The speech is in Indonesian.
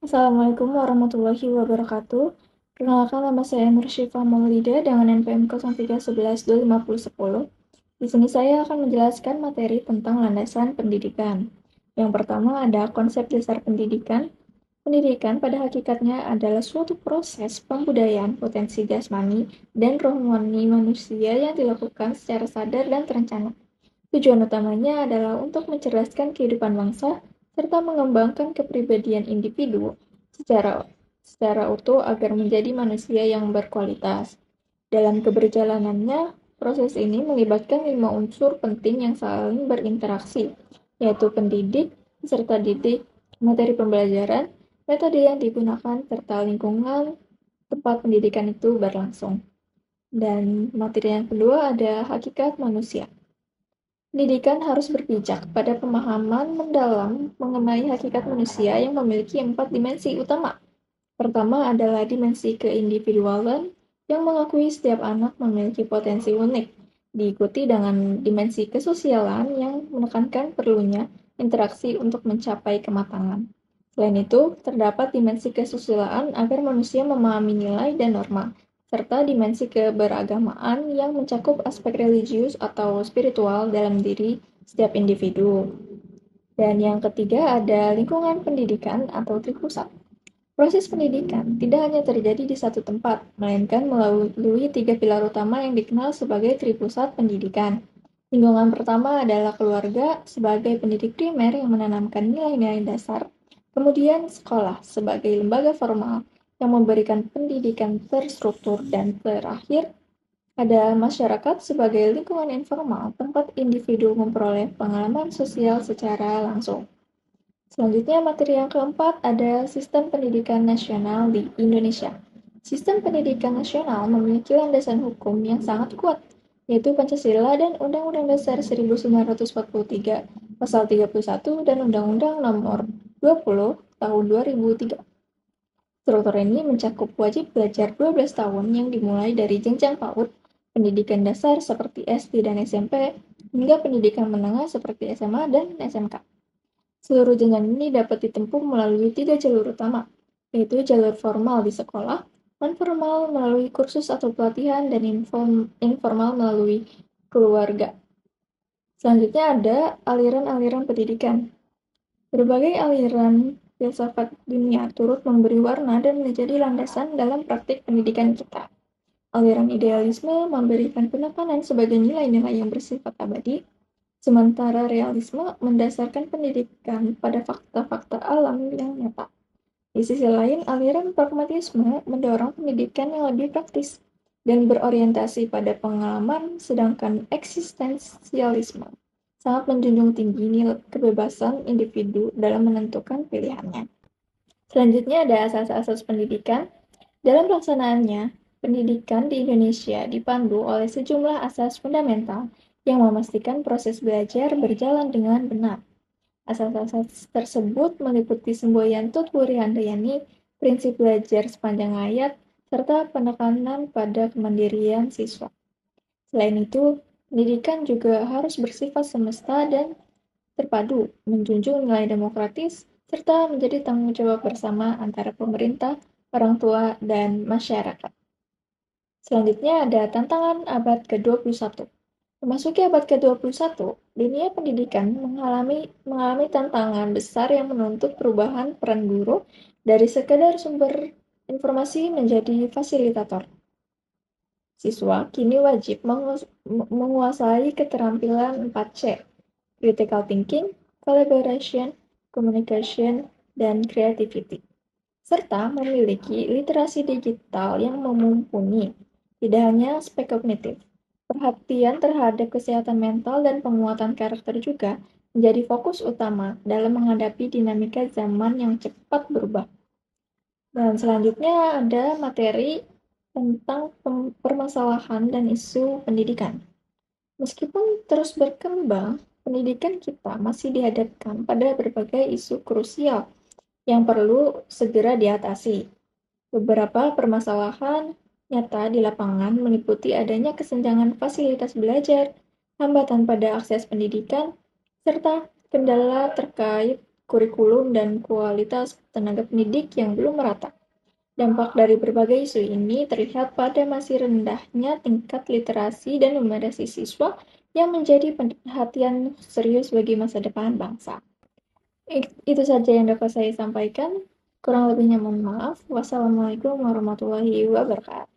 Assalamualaikum warahmatullahi wabarakatuh. Perkenalkan, nama saya Nur Syifa Maulida dengan NPM 03112510. Di sini saya akan menjelaskan materi tentang landasan pendidikan. Yang pertama ada konsep dasar pendidikan. Pendidikan pada hakikatnya adalah suatu proses pembudayaan potensi jasmani dan rohani manusia yang dilakukan secara sadar dan terencana. Tujuan utamanya adalah untuk mencerdaskan kehidupan bangsa serta mengembangkan kepribadian individu secara utuh agar menjadi manusia yang berkualitas. Dalam keberjalanannya, proses ini melibatkan 5 unsur penting yang saling berinteraksi, yaitu pendidik, peserta didik, materi pembelajaran, metode yang digunakan, serta lingkungan tempat pendidikan itu berlangsung. Dan materi yang kedua ada hakikat manusia. Pendidikan harus berpijak pada pemahaman mendalam mengenai hakikat manusia yang memiliki 4 dimensi utama. Pertama adalah dimensi keindividualan yang mengakui setiap anak memiliki potensi unik, diikuti dengan dimensi kesosialan yang menekankan perlunya interaksi untuk mencapai kematangan. Selain itu, terdapat dimensi kesusilaan agar manusia memahami nilai dan norma, serta dimensi keberagamaan yang mencakup aspek religius atau spiritual dalam diri setiap individu. Dan yang ketiga ada lingkungan pendidikan atau tripusat. Proses pendidikan tidak hanya terjadi di satu tempat, melainkan melalui 3 pilar utama yang dikenal sebagai tripusat pendidikan. Lingkungan pertama adalah keluarga sebagai pendidik primer yang menanamkan nilai-nilai dasar, kemudian sekolah sebagai lembaga formal yang memberikan pendidikan terstruktur, dan terakhir ada masyarakat sebagai lingkungan informal tempat individu memperoleh pengalaman sosial secara langsung. Selanjutnya, materi yang keempat ada sistem pendidikan nasional di Indonesia. Sistem pendidikan nasional memiliki landasan hukum yang sangat kuat, yaitu Pancasila dan Undang-Undang Dasar 1943, Pasal 31, dan Undang-Undang Nomor 20 Tahun 2003. Struktur ini mencakup wajib belajar 12 tahun yang dimulai dari jenjang PAUD, pendidikan dasar seperti SD dan SMP, hingga pendidikan menengah seperti SMA dan SMK. Seluruh jenjang ini dapat ditempuh melalui 3 jalur utama, yaitu jalur formal di sekolah, non-formal melalui kursus atau pelatihan, dan informal melalui keluarga. Selanjutnya ada aliran-aliran pendidikan. Berbagai aliran filsafat dunia turut memberi warna dan menjadi landasan dalam praktik pendidikan kita. Aliran idealisme memberikan penekanan sebagai nilai-nilai yang bersifat abadi, sementara realisme mendasarkan pendidikan pada fakta-fakta alam yang nyata. Di sisi lain, aliran pragmatisme mendorong pendidikan yang lebih praktis dan berorientasi pada pengalaman, sedangkan eksistensialisme sangat menjunjung tinggi nilai kebebasan individu dalam menentukan pilihannya. Selanjutnya ada asas-asas pendidikan. Dalam pelaksanaannya, pendidikan di Indonesia dipandu oleh sejumlah asas fundamental yang memastikan proses belajar berjalan dengan benar. Asas-asas tersebut meliputi semboyan Tutwuri Handayani, prinsip belajar sepanjang hayat, serta penekanan pada kemandirian siswa. Selain itu, pendidikan juga harus bersifat semesta dan terpadu, menjunjung nilai demokratis, serta menjadi tanggung jawab bersama antara pemerintah, orang tua, dan masyarakat. Selanjutnya ada tantangan abad ke-21. Memasuki abad ke-21, dunia pendidikan mengalami tantangan besar yang menuntut perubahan peran guru dari sekedar sumber informasi menjadi fasilitator. Siswa kini wajib menguasai keterampilan 4C, critical thinking, collaboration, communication, dan creativity, serta memiliki literasi digital yang mumpuni. Tidak hanya aspek kognitif, perhatian terhadap kesehatan mental dan penguatan karakter juga menjadi fokus utama dalam menghadapi dinamika zaman yang cepat berubah. Dan selanjutnya ada materi tentang permasalahan dan isu pendidikan. Meskipun terus berkembang, pendidikan kita masih dihadapkan pada berbagai isu krusial yang perlu segera diatasi. Beberapa permasalahan nyata di lapangan meliputi adanya kesenjangan fasilitas belajar, hambatan pada akses pendidikan, serta kendala terkait kurikulum, dan kualitas tenaga pendidik yang belum merata. Dampak dari berbagai isu ini terlihat pada masih rendahnya tingkat literasi dan numerasi siswa yang menjadi perhatian serius bagi masa depan bangsa. Itu saja yang dapat saya sampaikan. Kurang lebihnya mohon maaf. Wassalamualaikum warahmatullahi wabarakatuh.